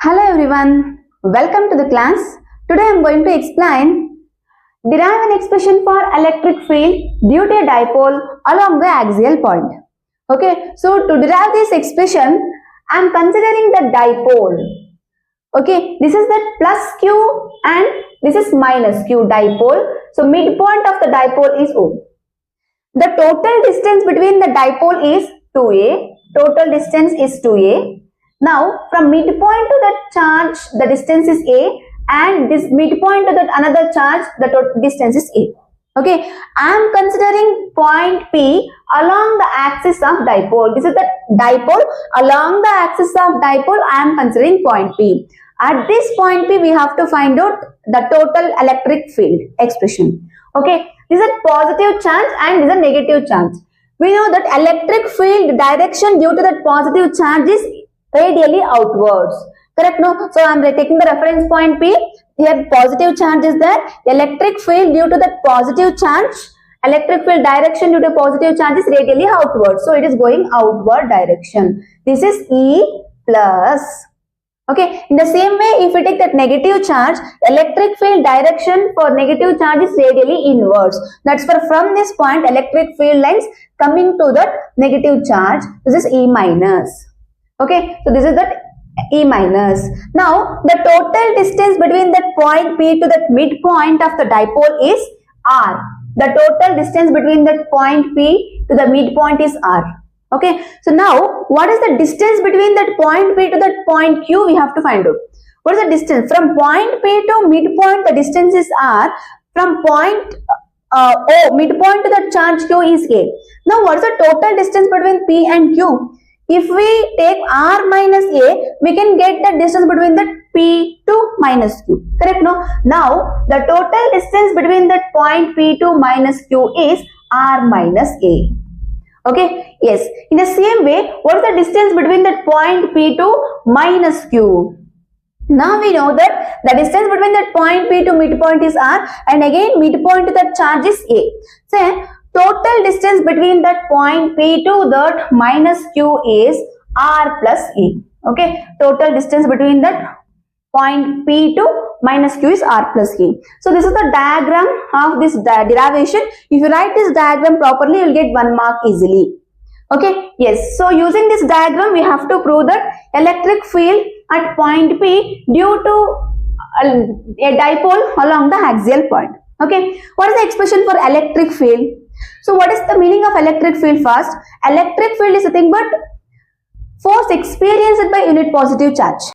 Hello everyone, welcome to the class. Today I am going to explain derive an expression for electric field due to a dipole along the axial point. Okay, so to derive this expression, I am considering the dipole. Okay, this is the plus q and this is minus q dipole. So midpoint of the dipole is O. The total distance between the dipole is 2a. Total distance is 2a. Now, from midpoint to that charge, the distance is a, and this midpoint to that another charge, the distance is a. Okay, I am considering point P along the axis of dipole. This is the dipole. Along the axis of dipole, I am considering point P. At this point P, we have to find out the total electric field expression. Okay, this is a positive charge and this is a negative charge. We know that electric field direction due to that positive charge is radially outwards. Correct? No? So I am taking the reference point P. Here positive charge is there. Electric field due to the positive charge. Electric field direction due to positive charge is radially outward. So it is going outward direction. This is E plus. Okay. In the same way, if we take that negative charge, electric field direction for negative charge is radially inwards. That's for from this point, electric field lines coming to that negative charge. This is E minus. Okay, so this is that E minus. Now, the total distance between that point P to that midpoint of the dipole is R. The total distance between that point P to the midpoint is R. Okay, so now, what is the distance between that point P to that point Q? We have to find out. What is the distance? From point P to midpoint, the distance is R. From point O, midpoint to the charge Q is A. Now, what is the total distance between P and Q? If we take R minus A, we can get the distance between the P to minus Q. Correct? No? Now, the total distance between that point P to minus Q is R minus A. Okay? Yes. In the same way, what is the distance between that point P to minus Q? Now we know that the distance between that point P to midpoint is R, and again midpoint to that charge is A. So, total distance between that point P to that minus Q is R plus E. Okay. Total distance between that point P to minus Q is R plus E. So, this is the diagram of this derivation. If you write this diagram properly, you will get 1 mark easily. Okay. Yes. So, using this diagram, we have to prove that electric field at point P due to a dipole along the axial point. Okay. What is the expression for electric field? So what is the meaning of electric field first? Electric field is nothing but force experienced by unit positive charge.